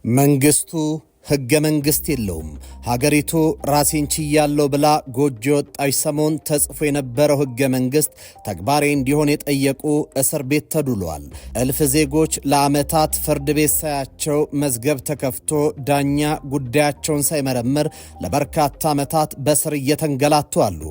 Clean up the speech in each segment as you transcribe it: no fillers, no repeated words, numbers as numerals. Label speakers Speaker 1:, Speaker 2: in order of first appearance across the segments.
Speaker 1: መንግስቱ ህገ መንግስት የለውም። ሀገሪቱ ራሴን ችያለሁ ብላ ጎጆ ወጣች ሰሞን ተጽፎ የነበረው ህገ መንግስት ተግባራዊ እንዲሆን የጠየቁ እስር ቤት ተዱሏል። እልፍ ዜጎች ለዓመታት ፍርድ ቤት ሳያቸው መዝገብ ተከፍቶ ዳኛ ጉዳያቸውን ሳይመረምር ለበርካታ ዓመታት በስር እየተንገላቱ አሉ።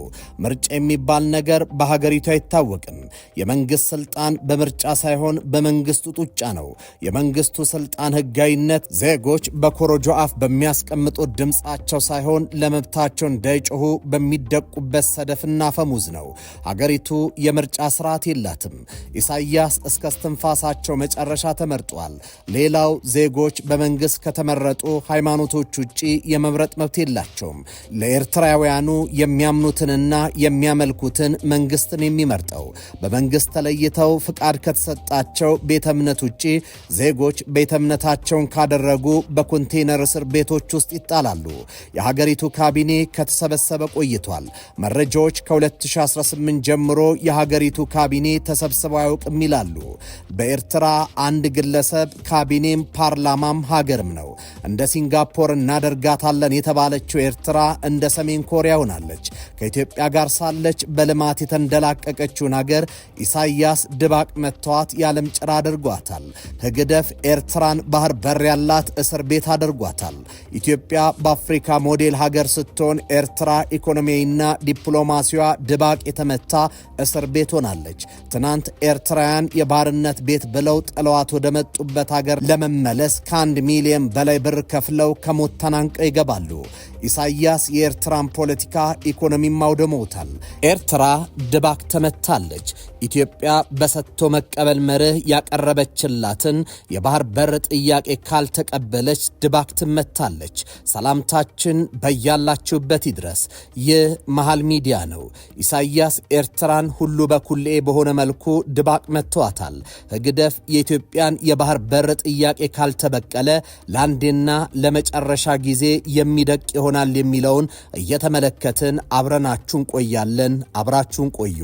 Speaker 1: ምርጫ የሚባል ነገር በሀገሪቱ አይታወቅም። የመንግስት ስልጣን በምርጫ ሳይሆን በመንግስቱ ጡጫ ነው። የመንግስቱ ስልጣን ህጋዊነት ዜጎች በኮሮጆ አፍ በሚያስቀምጡት ድምጻቸው ሳይሆን ለመብታቸው እንዳይጮሁ በሚደቁበት ሰደፍና ፈሙዝ ነው። ሀገሪቱ የምርጫ ስርዓት የላትም። ኢሳያስ እስከ እስትንፋሳቸው መጨረሻ ተመርጧል። ሌላው ዜጎች በመንግስት ከተመረጡ ሃይማኖቶች ውጪ የመምረጥ መብት የላቸውም። ለኤርትራውያኑ የሚያምኑትንና የሚያመልኩትን መንግስትን የሚመርጠው በመንግስት ተለይተው ፍቃድ ከተሰጣቸው ቤተ እምነት ውጪ ዜጎች ቤተ እምነታቸውን ካደረጉ በኮንቴነር እስር ቤቶች ውስጥ ይጣላሉ። የሀገሪቱ ካቢኔ ከተሰበሰበ ቆይቷል። መረጃዎች ከ2018 ጀምሮ የሀገሪቱ ካቢኔ ተሰብስበው አያውቅም ይላሉ። በኤርትራ አንድ ግለሰብ ካቢኔም ፓርላማም ሀገርም ነው። እንደ ሲንጋፖር እናደርጋታለን የተባለችው ኤርትራ እንደ ሰሜን ኮሪያ ሆናለች። ከኢትዮጵያ ጋር ሳለች በልማት የተንደላቀቀችውን ሀገር ኢሳያስ ድባቅ መተዋት ያለም ጭራ አድርጓታል። ህግደፍ ኤርትራን ባህር በር ያላት እስር ቤት አድርጓታል። ኢትዮጵያ በአፍሪካ ሞዴል ሀገር ስትሆን ኤርትራ ኢኮኖሚያዊና ዲፕሎማሲዋ ድባቅ የተመታ እስር ቤት ሆናለች። ትናንት ኤርትራውያን የባርነት ቤት ብለው ጥለዋት ወደ መጡበት ሀገር ለመመለስ ከ1 ሚሊዮን በላይ ብር ከፍለው ከሞት ተናንቀው ይገባሉ። ኢሳያስ የኤርትራን ፖለቲካ ኢኮኖሚም አውድመውታል። ኤርትራ ድባቅ ተመታለች። ኢትዮጵያ በሰጥቶ መቀበል መርህ ያቀረበችላትን የባህር በር ጥያቄ ካልተቀበለች ድባቅ ትመታለች። ሰላምታችን በያላችሁበት ይድረስ። ይህ መሃል ሚዲያ ነው። ኢሳያስ ኤርትራን ሁሉ በኩሌ በሆነ መልኩ ድባቅ መተዋታል። ህግደፍ የኢትዮጵያን የባህር በር ጥያቄ ካልተበቀለ ለአንዴና ለመጨረሻ ጊዜ የሚደቅ ይሆናል የሚለውን እየተመለከትን አብረናችሁን ቆያለን። አብራችሁን ቆዩ።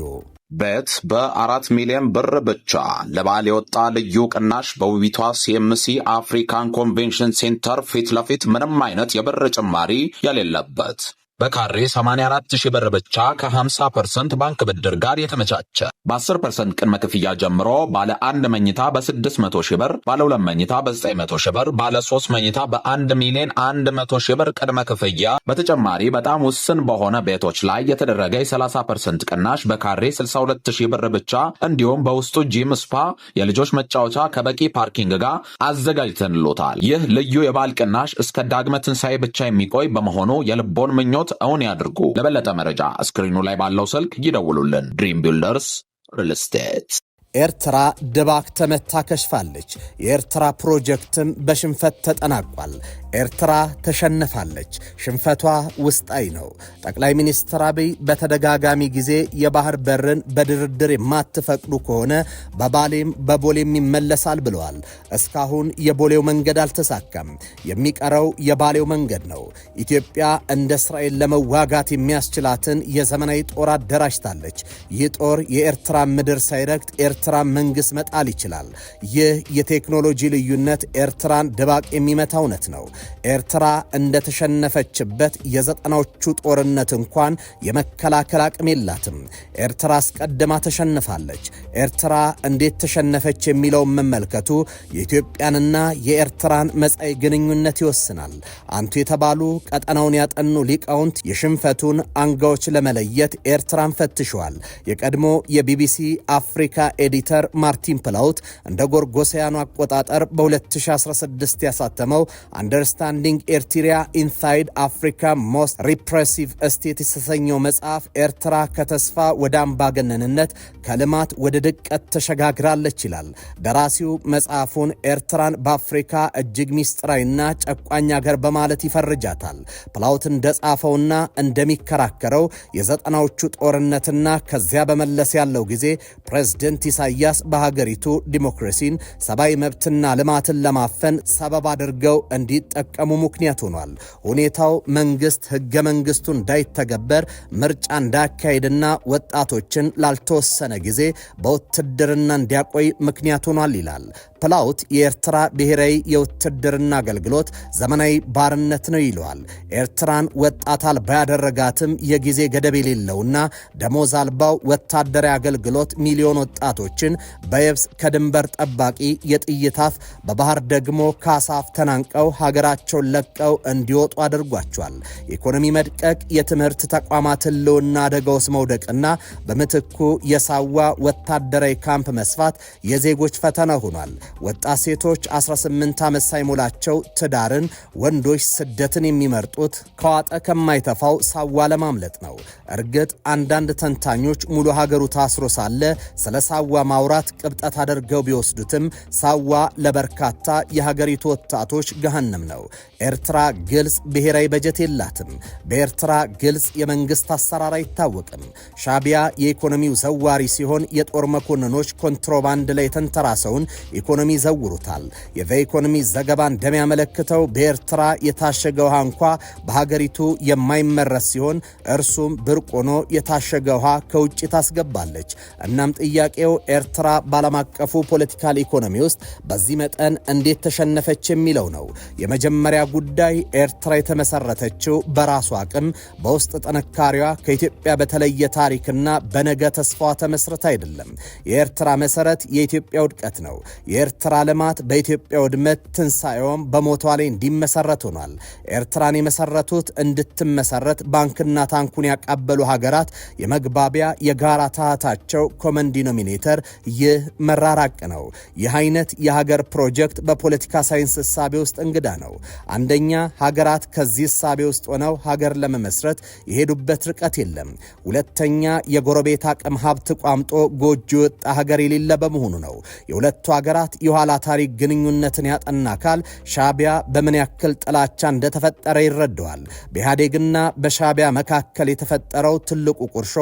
Speaker 2: ቤት በ4 ሚሊዮን ብር ብቻ ለበዓል የወጣ ልዩ ቅናሽ በውቢቷ ሲኤምሲ አፍሪካን ኮንቬንሽን ሴንተር ፊት ለፊት ምንም አይነት የብር ጭማሪ የሌለበት በካሬ 84,000 ብር ብቻ ከ50% ባንክ ብድር ጋር የተመቻቸ በ10% ቅድመ ክፍያ ጀምሮ ባለ 1 መኝታ በ600,000 ብር፣ ባለ 2 መኝታ በ900,000 ብር፣ ባለ 3 መኝታ በ1 ሚሊዮን 100,000 ብር ቅድመ ክፍያ። በተጨማሪ በጣም ውስን በሆነ ቤቶች ላይ የተደረገ የ30% ቅናሽ በካሬ 62,000 ብር ብቻ እንዲሁም በውስጡ ጂም፣ ስፓ፣ የልጆች መጫወቻ ከበቂ ፓርኪንግ ጋር አዘጋጅተንሎታል። ይህ ልዩ የበዓል ቅናሽ እስከ ዳግመ ትንሣኤ ብቻ የሚቆይ በመሆኑ የልቦን ምኞት እውን ያድርጉ። ለበለጠ መረጃ ስክሪኑ ላይ ባለው ስልክ ይደውሉልን። ድሪም ቢልደርስ ሪል ስቴት።
Speaker 1: ኤርትራ ድባቅ ተመታ ከሽፋለች። የኤርትራ ፕሮጀክትም በሽንፈት ተጠናቋል። ኤርትራ ተሸንፋለች። ሽንፈቷ ውስጣዊ ነው። ጠቅላይ ሚኒስትር አብይ በተደጋጋሚ ጊዜ የባህር በርን በድርድር የማትፈቅዱ ከሆነ በባሌም በቦሌም ይመለሳል ብለዋል። እስካሁን የቦሌው መንገድ አልተሳካም። የሚቀረው የባሌው መንገድ ነው። ኢትዮጵያ እንደ እስራኤል ለመዋጋት የሚያስችላትን የዘመናዊ ጦር አደራጅታለች። ይህ ጦር የኤርትራ ምድር ሳይረግጥ ኤርትራ መንግስት መጣል ይችላል። ይህ የቴክኖሎጂ ልዩነት ኤርትራን ድባቅ የሚመታ እውነት ነው። ኤርትራ እንደተሸነፈችበት የ90ዎቹ ጦርነት እንኳን የመከላከል አቅም የላትም። ኤርትራ አስቀድማ ተሸንፋለች። ኤርትራ እንዴት ተሸነፈች የሚለውን መመልከቱ የኢትዮጵያንና የኤርትራን መጻኢ ግንኙነት ይወስናል። አንቱ የተባሉ ቀጠናውን ያጠኑ ሊቃውንት የሽንፈቱን አንጋዎች ለመለየት ኤርትራን ፈትሸዋል። የቀድሞ የቢቢሲ አፍሪካ ኤዲተር ማርቲን ፕላውት እንደ ጎርጎሳያኑ አቆጣጠር በ2016 ያሳተመው አንደርስታንዲንግ ኤርትራ ኢንሳይድ አፍሪካ ሞስት ሪፕሬሲቭ ስቴት የተሰኘው መጽሐፍ ኤርትራ ከተስፋ ወደ አምባገነንነት ከልማት ወደ ድቀት ተሸጋግራለች ይላል። ደራሲው መጽሐፉን ኤርትራን በአፍሪካ እጅግ ሚስጥራዊና ጨቋኝ ሀገር በማለት ይፈርጃታል። ፕላውት እንደጻፈውና እንደሚከራከረው የ90ዎቹ ጦርነትና ከዚያ በመለስ ያለው ጊዜ ፕሬዝደንት ኢሳያስ በሀገሪቱ ዲሞክራሲን፣ ሰብአዊ መብትና ልማትን ለማፈን ሰበብ አድርገው እንዲጠቀሙ ምክንያት ሆኗል። ሁኔታው መንግስት ህገ መንግስቱ እንዳይተገበር ምርጫ እንዳካሄድና ወጣቶችን ላልተወሰነ ጊዜ በውትድርና እንዲያቆይ ምክንያት ሆኗል ይላል ፕላውት። የኤርትራ ብሔራዊ የውትድርና አገልግሎት ዘመናዊ ባርነት ነው ይለዋል። ኤርትራን ወጣት አልባ ያደረጋትም የጊዜ ገደብ የሌለውና ደሞዝ አልባው ወታደራዊ አገልግሎት ሚሊዮን ወጣቶችን በየብስ ከድንበር ጠባቂ የጥይት አፍ፣ በባህር ደግሞ ካሳፍ ተናንቀው ሀገራቸውን ለቀው እንዲወጡ አድርጓቸዋል። የኢኮኖሚ መድቀቅ፣ የትምህርት ተቋማት ህልውና አደጋ ውስጥ መውደቅና በምትኩ የሳዋ ወታደራዊ ካምፕ መስፋት የዜጎች ፈተና ሆኗል። ወጣት ሴቶች 18 ዓመት ሳይሞላቸው ትዳርን፣ ወንዶች ስደትን የሚመርጡት ከዋጠ ከማይተፋው ሳዋ ለማምለጥ ነው። እርግጥ አንዳንድ ተንታኞች ሙሉ ሀገሩ ታስሮ ሳለ ስለ ሳዋ ማውራት ቅብጠት አድርገው ቢወስዱትም ሳዋ ለበርካታ የሀገሪቱ ወጣቶች ገሃነም ነው። ኤርትራ ግልጽ ብሔራዊ በጀት የላትም። በኤርትራ ግልጽ የመንግስት አሰራር አይታወቅም። ሻቢያ የኢኮኖሚው ዘዋሪ ሲሆን የጦር መኮንኖች ኮንትሮባንድ ላይ የተንተራሰውን ኢኮኖሚ ይዘውሩታል። የኢኮኖሚ ዘገባ እንደሚያመለክተው በኤርትራ የታሸገ ውሃ እንኳ በሀገሪቱ የማይመረስ ሲሆን እርሱም ብርቅ ሆኖ የታሸገ ውሃ ከውጭ ታስገባለች። እናም ጥያቄው ኤርትራ ባለም አቀፉ ፖለቲካል ኢኮኖሚ ውስጥ በዚህ መጠን እንዴት ተሸነፈች የሚለው ነው። የመጀመሪያ ጉዳይ ኤርትራ የተመሰረተችው በራሷ አቅም፣ በውስጥ ጥንካሬዋ ከኢትዮጵያ በተለየ ታሪክና በነገ ተስፋዋ ተመስርታ አይደለም። የኤርትራ መሰረት የኢትዮጵያ ውድቀት ነው። የኤርትራ ልማት በኢትዮጵያ ውድመት፣ ትንሣኤውም በሞቷ ላይ እንዲመሰረት ሆኗል። ኤርትራን የመሰረቱት እንድትመሰረት ባንክና ታንኩን ያቃበሉ ሀገራት የመግባቢያ የጋራ ታህታቸው ኮመን ዲኖሚኔተር ይህ መራራቅ ነው። ይህ አይነት የሀገር ፕሮጀክት በፖለቲካ ሳይንስ እሳቤ ውስጥ እንግዳ ነው። አንደኛ ሀገራት ከዚህ እሳቤ ውስጥ ሆነው ሀገር ለመመስረት የሄዱበት ርቀት የለም። ሁለተኛ የጎረቤት አቅም ሀብት ቋምጦ ጎጆ የወጣ ሀገር የሌለ በመሆኑ ነው። የሁለቱ ሀገራት የኋላ ታሪክ ግንኙነትን ያጠና አካል ሻቢያ በምን ያክል ጥላቻ እንደተፈጠረ ይረዳዋል። በኢህአዴግና በሻቢያ መካከል የተፈጠረው ትልቁ ቁርሾ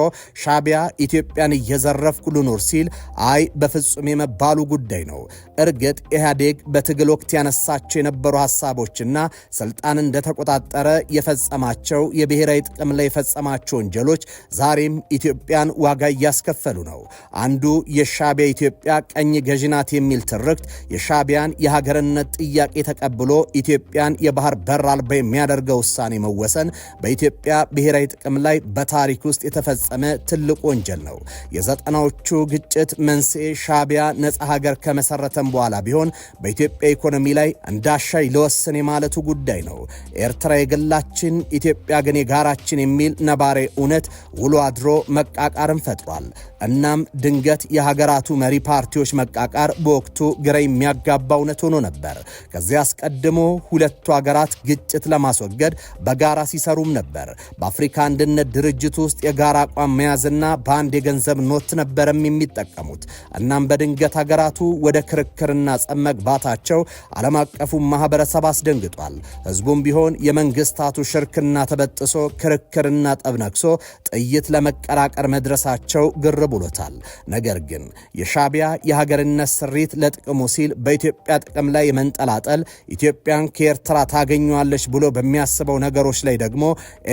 Speaker 1: ሻቢያ ኢትዮጵያን እየዘረፍኩ ልኖር ሲል አይ በፍጹም የመባሉ ጉዳይ ነው። እርግጥ ኢህአዴግ በትግል ወቅት ያነሳቸው የነበሩ ሐሳቦችና ስልጣን እንደተቆጣጠረ የፈጸማቸው የብሔራዊ ጥቅም ላይ የፈጸማቸው ወንጀሎች ዛሬም ኢትዮጵያን ዋጋ እያስከፈሉ ነው። አንዱ የሻቢያ ኢትዮጵያ ቀኝ ገዢ ናት የሚል ትርክት የሻቢያን የሀገርነት ጥያቄ ተቀብሎ ኢትዮጵያን የባህር በር አልባ የሚያደርገው ውሳኔ መወሰን በኢትዮጵያ ብሔራዊ ጥቅም ላይ በታሪክ ውስጥ የተፈጸመ ትልቅ ወንጀል ነው። የዘጠናዎቹ ግጭት መንስኤ ሻቢያ ነጻ ሀገር ከመሰረተም በኋላ ቢሆን በኢትዮጵያ ኢኮኖሚ ላይ እንዳሻይ ለወሰን የማለቱ ጉዳይ ነው። ኤርትራ የግላችን፣ ኢትዮጵያ ግን የጋራችን የሚል ነባሬ እውነት ውሎ አድሮ መቃቃርን ፈጥሯል። እናም ድንገት የሀገራቱ መሪ ፓርቲዎች መቃቃር በወቅቱ ግራ የሚያጋባ እውነት ሆኖ ነበር። ከዚያ አስቀድሞ ሁለቱ ሀገራት ግጭት ለማስወገድ በጋራ ሲሰሩም ነበር። በአፍሪካ አንድነት ድርጅት ውስጥ የጋራ አቋም መያዝና በአንድ የገንዘብ ኖት ነበረም የሚጠቀሙት። እናም በድንገት ሀገራቱ ወደ ክርክርና ጸብ መግባታቸው ዓለም አቀፉ ማህበረሰብ አስደንግጧል። ህዝቡም ቢሆን የመንግስታቱ ሽርክና ተበጥሶ ክርክርና ጠብ ነክሶ ጥይት ለመቀራቀር መድረሳቸው ግር ብሎታል። ነገር ግን የሻቢያ የሀገርነት ስሪት ለጥቅሙ ሲል በኢትዮጵያ ጥቅም ላይ የመንጠላጠል ኢትዮጵያን ከኤርትራ ታገኘዋለች ብሎ በሚያስበው ነገሮች ላይ ደግሞ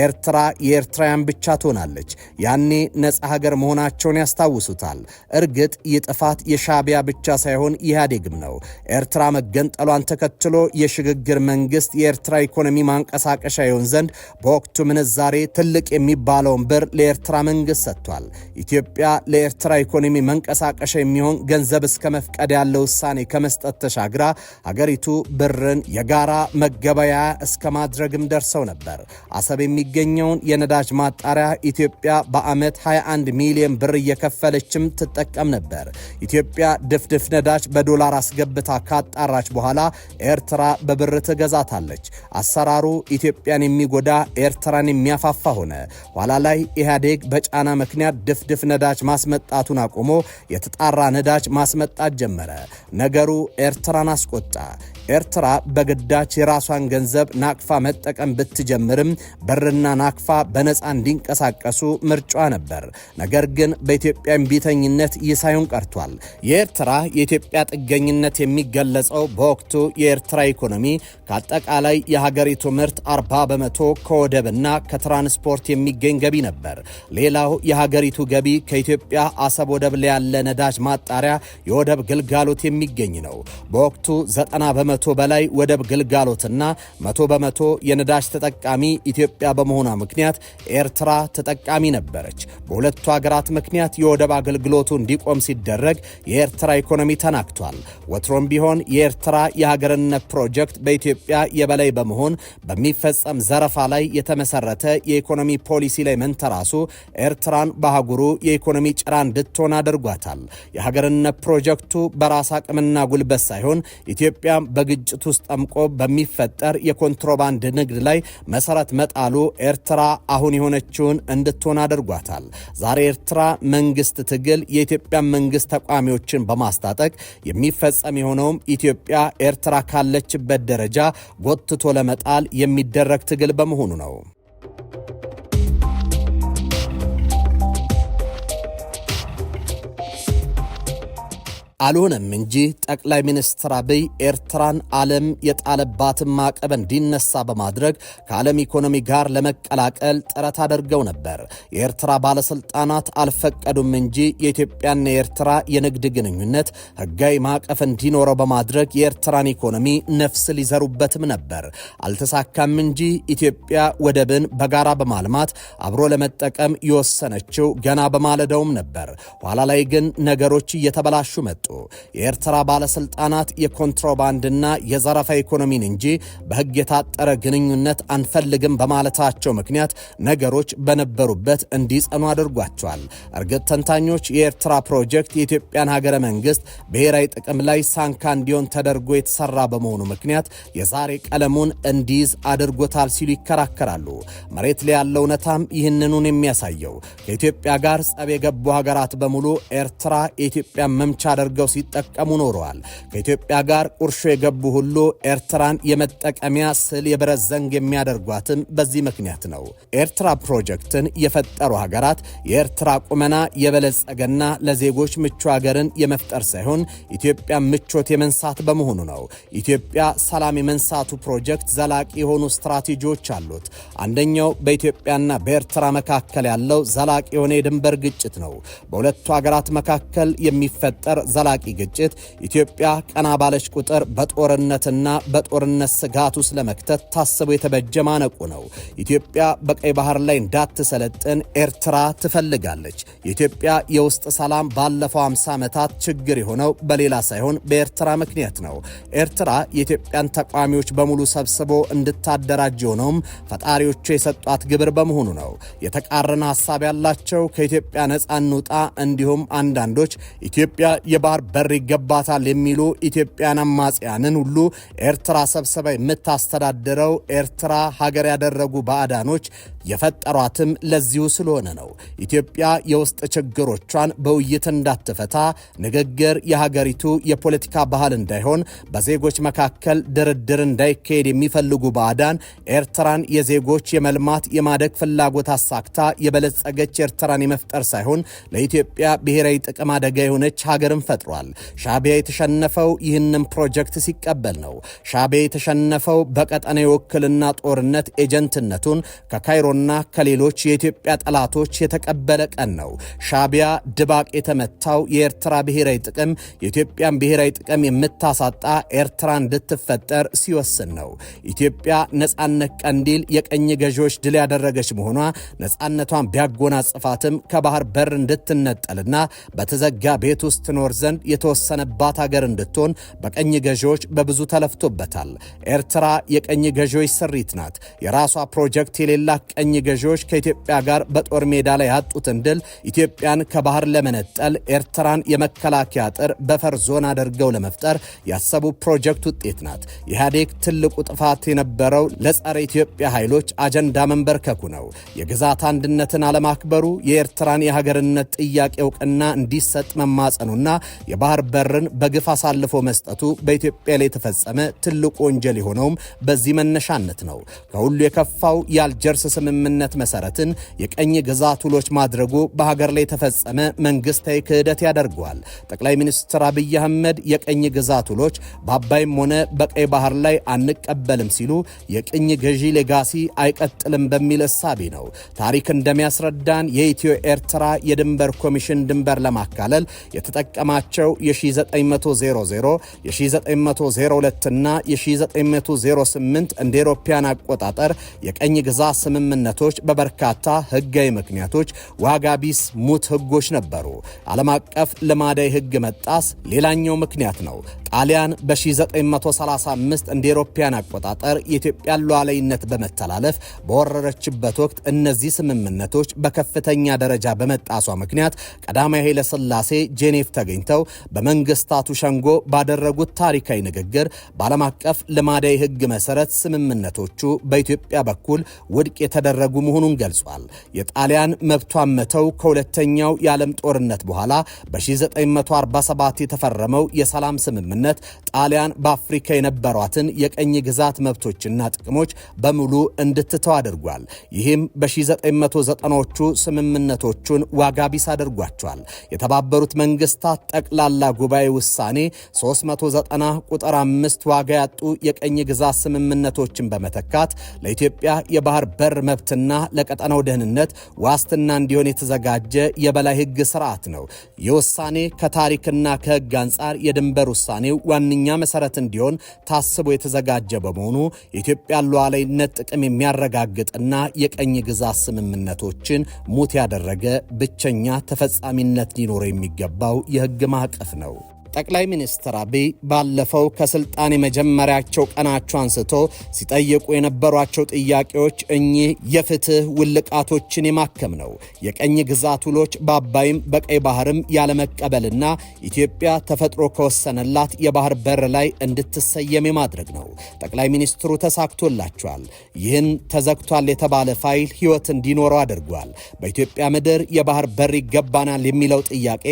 Speaker 1: ኤርትራ የኤርትራውያን ብቻ ትሆናለች። ያኔ ነጻ ሀገር መሆናቸውን ያስታውሱታል። እርግጥ ይህ ጥፋት የሻቢያ ብቻ ሳይሆን ኢህአዴግም ነው። ኤርትራ መገንጠሏን ተከትሎ የሽግግር መንግስት የኤርትራ ኢኮኖሚ ማንቀሳቀሻ ይሆን ዘንድ በወቅቱ ምንዛሬ ትልቅ የሚባለውን ብር ለኤርትራ መንግስት ሰጥቷል። ኢትዮጵያ ለኤርትራ ኢኮኖሚ መንቀሳቀሻ የሚሆን ገንዘብ እስከ መፍቀድ ያለው ውሳኔ ከመስጠት ተሻግራ ሀገሪቱ ብርን የጋራ መገበያ እስከ ማድረግም ደርሰው ነበር። አሰብ የሚገኘውን የነዳጅ ማጣሪያ ኢትዮጵያ በዓመት 21 ሚሊዮን ብር እየከፈለችም ትጠቀም ነበር። ኢትዮጵያ ድፍድፍ ነዳጅ በዶላር አስገብታ ካጣራች በኋላ ኤርትራ በብር ትገዛታለች። አሰራሩ ኢትዮጵያን የሚጎዳ ኤርትራን የሚያፋፋ ሆነ። ኋላ ላይ ኢህአዴግ በጫና ምክንያት ድፍድፍ ነዳጅ ማስመጣቱን አቆሞ የተጣራ ነዳጅ ማስመጣት ጀመረ። ነገሩ ኤርትራን አስቆጣ። ኤርትራ በግዳጅ የራሷን ገንዘብ ናቅፋ መጠቀም ብትጀምርም ብርና ናቅፋ በነፃ እንዲንቀሳቀሱ ምርጫ ነበር። ነገር ግን በኢትዮጵያ እምቢተኝነት ይህ ሳይሆን ቀርቷል። የኢትዮጵያ ጥገኝነት የሚገለጸው በወቅቱ የኤርትራ ኢኮኖሚ ከአጠቃላይ የሀገሪቱ ምርት 40% ከወደብና ከትራንስፖርት የሚገኝ ገቢ ነበር። ሌላው የሀገሪቱ ገቢ ከኢትዮጵያ አሰብ ወደብ ላይ ያለ ነዳጅ ማጣሪያ የወደብ ግልጋሎት የሚገኝ ነው። በወቅቱ 90% በላይ ወደብ ግልጋሎትና 100% የነዳጅ ተጠቃሚ ኢትዮጵያ በመሆኗ ምክንያት ኤርትራ ተጠቃሚ ነበረች። በሁለቱ ሀገራት ምክንያት የወደብ አገልግሎቱ እንዲቆም ሲደረግ የኤርትራ ኢኮኖሚ ተናክቷል። ወትሮም ቢሆን የኤርትራ የሀገርነት ፕሮጀክት በኢትዮጵያ የበላይ በመሆን በሚፈጸም ዘረፋ ላይ የተመሰረተ የኢኮኖሚ ፖሊሲ ላይ መንተራሱ ኤርትራን በአህጉሩ የኢኮኖሚ ጭራ እንድትሆን አድርጓታል። የሀገርነት ፕሮጀክቱ በራስ አቅምና ጉልበት ሳይሆን ኢትዮጵያ በግጭት ውስጥ ጠምቆ በሚፈጠር የኮንትሮባንድ ንግድ ላይ መሰረት መጣሉ ኤርትራ አሁን የሆነችውን እንድትሆን አድርጓታል። ዛሬ ኤርትራ መንግስት ትግል የኢትዮጵያ መንግስት ተቋሚዎችን በማስታጠቅ የሚፈጸም የሆነውም ኢትዮጵያ ኤርትራ ካለችበት ደረጃ ጎትቶ ለመጣል የሚደረግ ትግል በመሆኑ ነው። አልሆነም እንጂ ጠቅላይ ሚኒስትር አብይ ኤርትራን ዓለም የጣለባትን ማዕቀብ እንዲነሳ በማድረግ ከዓለም ኢኮኖሚ ጋር ለመቀላቀል ጥረት አድርገው ነበር። የኤርትራ ባለስልጣናት አልፈቀዱም እንጂ የኢትዮጵያና የኤርትራ የንግድ ግንኙነት ህጋዊ ማዕቀፍ እንዲኖረው በማድረግ የኤርትራን ኢኮኖሚ ነፍስ ሊዘሩበትም ነበር። አልተሳካም እንጂ ኢትዮጵያ ወደብን በጋራ በማልማት አብሮ ለመጠቀም የወሰነችው ገና በማለዳውም ነበር። ኋላ ላይ ግን ነገሮች እየተበላሹ መጡ። የኤርትራ ባለስልጣናት የኮንትሮባንድና የዘረፋ ኢኮኖሚን እንጂ በህግ የታጠረ ግንኙነት አንፈልግም በማለታቸው ምክንያት ነገሮች በነበሩበት እንዲጸኑ አድርጓቸዋል። እርግጥ ተንታኞች የኤርትራ ፕሮጀክት የኢትዮጵያን ሀገረ መንግስት ብሔራዊ ጥቅም ላይ ሳንካ እንዲሆን ተደርጎ የተሰራ በመሆኑ ምክንያት የዛሬ ቀለሙን እንዲይዝ አድርጎታል ሲሉ ይከራከራሉ። መሬት ላይ ያለው እውነታም ይህንኑን የሚያሳየው ከኢትዮጵያ ጋር ጸብ የገቡ ሀገራት በሙሉ ኤርትራ የኢትዮጵያ መምቻ አድርገው ሲጠቀሙ ኖረዋል። ከኢትዮጵያ ጋር ቁርሾ የገቡ ሁሉ ኤርትራን የመጠቀሚያ ስል የብረት ዘንግ የሚያደርጓትም በዚህ ምክንያት ነው። ኤርትራ ፕሮጀክትን የፈጠሩ ሀገራት የኤርትራ ቁመና የበለጸገና ለዜጎች ምቹ ሀገርን የመፍጠር ሳይሆን ኢትዮጵያ ምቾት የመንሳት በመሆኑ ነው። ኢትዮጵያ ሰላም የመንሳቱ ፕሮጀክት ዘላቂ የሆኑ ስትራቴጂዎች አሉት። አንደኛው በኢትዮጵያና በኤርትራ መካከል ያለው ዘላቂ የሆነ የድንበር ግጭት ነው። በሁለቱ ሀገራት መካከል የሚፈጠር ዘላቂ ግጭት ኢትዮጵያ ቀና ባለች ቁጥር በጦርነትና በጦርነት ስጋት ውስጥ ለመክተት ታስቦ የተበጀ ማነቁ ነው። ኢትዮጵያ በቀይ ባህር ላይ እንዳትሰለጥን ኤርትራ ትፈልጋለች። የኢትዮጵያ የውስጥ ሰላም ባለፈው 50 ዓመታት ችግር የሆነው በሌላ ሳይሆን በኤርትራ ምክንያት ነው። ኤርትራ የኢትዮጵያን ተቋሚዎች በሙሉ ሰብስቦ እንድታደራጅ የሆነውም ፈጣሪዎቹ የሰጧት ግብር በመሆኑ ነው። የተቃረነ ሐሳብ ያላቸው ከኢትዮጵያ ነፃ እንውጣ እንዲሁም አንዳንዶች ኢትዮጵያ የባህር በር ይገባታል የሚሉ ኢትዮጵያን አማጽያንን ሁሉ ኤርትራ ሰብስባ የምታስተዳድረው ኤርትራ ሀገር ያደረጉ ባዕዳኖች የፈጠሯትም ለዚሁ ስለሆነ ነው። ኢትዮጵያ የውስጥ ችግሮቿን በውይይት እንዳትፈታ፣ ንግግር የሀገሪቱ የፖለቲካ ባህል እንዳይሆን፣ በዜጎች መካከል ድርድር እንዳይካሄድ የሚፈልጉ ባዕዳን ኤርትራን የዜጎች የመልማት የማደግ ፍላጎት አሳክታ የበለጸገች ኤርትራን የመፍጠር ሳይሆን ለኢትዮጵያ ብሔራዊ ጥቅም አደጋ የሆነች ሀገርን ፈጥሯል። ሻዕቢያ የተሸነፈው ይህንን ፕሮጀክት ሲቀበል ነው። ሻዕቢያ የተሸነፈው በቀጠና የውክልና ጦርነት ኤጀንትነቱን ከካይሮና ከሌሎች የኢትዮጵያ ጠላቶች የተቀበለ ቀን ነው። ሻዕቢያ ድባቅ የተመታው የኤርትራ ብሔራዊ ጥቅም የኢትዮጵያን ብሔራዊ ጥቅም የምታሳጣ ኤርትራ እንድትፈጠር ሲወስን ነው። ኢትዮጵያ ነጻነት ቀንዲል የቀኝ ገዢዎች ድል ያደረገች መሆኗ ነጻነቷን ቢያጎናጽፋትም ከባህር በር እንድትነጠልና በተዘጋ ቤት ውስጥ ትኖር ዘንድ የተወሰነባት ሀገር እንድትሆን በቀኝ ገዢዎች በብዙ ተለፍቶበታል። ኤርትራ የቀኝ ገዢዎች ስሪት ናት። የራሷ ፕሮጀክት የሌላት ቀኝ ገዢዎች ከኢትዮጵያ ጋር በጦር ሜዳ ላይ ያጡትን ድል ኢትዮጵያን ከባህር ለመነጠል ኤርትራን የመከላከያ አጥር በፈር ዞን አድርገው ለመፍጠር ያሰቡ ፕሮጀክት ውጤት ናት። ኢህአዴግ ትልቁ ጥፋት የነበረው ለጸረ ኢትዮጵያ ኃይሎች አጀንዳ መንበርከኩ ነው። የግዛት አንድነትን አለማክበሩ፣ የኤርትራን የሀገርነት ጥያቄ እውቅና እንዲሰጥ መማጸኑና የባህር በርን በግፍ አሳልፎ መስጠቱ በኢትዮጵያ ላይ የተፈጸመ ትልቁ ወንጀል የሆነውም በዚህ መነሻነት ነው። ከሁሉ የከፋው የአልጀርስ ስምምነት መሰረትን የቀኝ ግዛት ውሎች ማድረጉ በሀገር ላይ የተፈጸመ መንግስታዊ ክህደት ያደርገዋል። ጠቅላይ ሚኒስትር አብይ አህመድ የቀኝ ግዛት ውሎች በአባይም ሆነ በቀይ ባህር ላይ አንቀበልም ሲሉ የቅኝ ገዢ ሌጋሲ አይቀጥልም በሚል እሳቤ ነው። ታሪክ እንደሚያስረዳን የኢትዮ ኤርትራ የድንበር ኮሚሽን ድንበር ለማካለል የተጠቀማቸው የ1900፣ የ1902 እና የ1908 እንደ አውሮፓውያን አቆጣጠር የቀኝ ግዛት ስምምነቶች በበርካታ ህጋዊ ምክንያቶች ዋጋ ቢስ ሙት ህጎች ነበሩ። ዓለም አቀፍ ልማዳዊ ህግ መጣስ ሌላኛው ምክንያት ነው። ጣሊያን በ1935 እንደ አውሮፓውያን አቆጣጠር የኢትዮጵያን ሉዓላዊነት በመተላለፍ በወረረችበት ወቅት እነዚህ ስምምነቶች በከፍተኛ ደረጃ በመጣሷ ምክንያት ቀዳማዊ ኃይለ ሥላሴ ጄኔቭ ተገኝተው በመንግስታቱ ሸንጎ ባደረጉት ታሪካዊ ንግግር በዓለም አቀፍ ልማዳዊ ህግ መሰረት ስምምነቶቹ በኢትዮጵያ በኩል ውድቅ የተደረጉ መሆኑን ገልጿል። የጣሊያን መብቷን መተው ከሁለተኛው የዓለም ጦርነት በኋላ በ1947 የተፈረመው የሰላም ስምምነት ጣሊያን በአፍሪካ የነበሯትን የቀኝ ግዛት መብቶችና ጥቅሞች በሙሉ እንድትተው አድርጓል። ይህም በ1990ዎቹ ስምምነቶቹን ዋጋ ቢስ አድርጓቸዋል። የተባበሩት መንግስታት ጠቅላላ ጉባኤ ውሳኔ 390 ቁጥር 5 ዋጋ ያጡ የቀኝ ግዛት ስምምነቶችን በመተካት ለኢትዮጵያ የባህር በር መብትና ለቀጠናው ደህንነት ዋስትና እንዲሆን የተዘጋጀ የበላይ ህግ ስርዓት ነው። ይህ ውሳኔ ከታሪክና ከህግ አንጻር የድንበር ውሳኔው ዋነኛ መሰረት እንዲሆን ታስቦ የተዘጋጀ በመሆኑ የኢትዮጵያን ሉዓላዊነት ጥቅም የሚያረጋግጥና የቀኝ ግዛት ስምምነቶችን ሙት ያደረገ ብቸኛ ተፈጻሚነት ሊኖረው የሚገባው የህግ ማዕቀፍ ነው። ጠቅላይ ሚኒስትር አብይ ባለፈው ከስልጣን የመጀመሪያቸው ቀናቸው አንስቶ ሲጠየቁ የነበሯቸው ጥያቄዎች እኚህ የፍትህ ውልቃቶችን የማከም ነው። የቀኝ ግዛት ውሎች በአባይም በቀይ ባህርም ያለመቀበልና ኢትዮጵያ ተፈጥሮ ከወሰነላት የባህር በር ላይ እንድትሰየም የማድረግ ነው። ጠቅላይ ሚኒስትሩ ተሳክቶላቸዋል። ይህን ተዘግቷል የተባለ ፋይል ህይወት እንዲኖረው አድርጓል። በኢትዮጵያ ምድር የባህር በር ይገባናል የሚለው ጥያቄ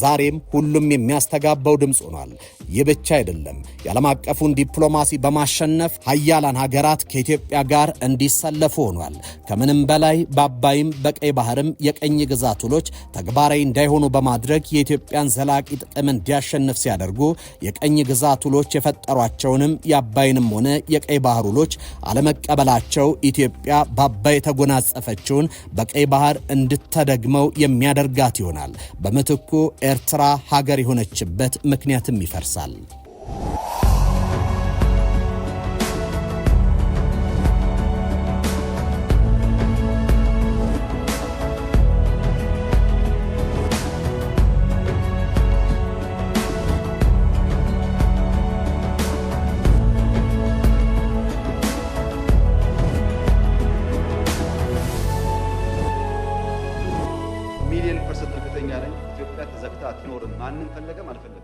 Speaker 1: ዛሬም ሁሉም የሚያስተጋባው ድምጽ ሆኗል። ይህ ብቻ አይደለም። የዓለም አቀፉን ዲፕሎማሲ በማሸነፍ ሀያላን ሀገራት ከኢትዮጵያ ጋር እንዲሰለፉ ሆኗል። ከምንም በላይ በአባይም በቀይ ባህርም የቀኝ ግዛት ውሎች ተግባራዊ እንዳይሆኑ በማድረግ የኢትዮጵያን ዘላቂ ጥቅም እንዲያሸንፍ ሲያደርጉ የቀኝ ግዛት ውሎች የፈጠሯቸውንም የአባይንም ሆነ የቀይ ባህር ውሎች አለመቀበላቸው ኢትዮጵያ በአባይ የተጎናጸፈችውን በቀይ ባህር እንድትደግመው የሚያደርጋት ይሆናል። በምትኩ ኤርትራ ሀገር የሆነችበት ምክንያትም ይፈርሳል።
Speaker 3: ሚሊዮን% እርግጠኛ ነኝ ኢትዮጵያ ተዘግታ አትኖርም። ማንም ፈለገም አልፈለገም።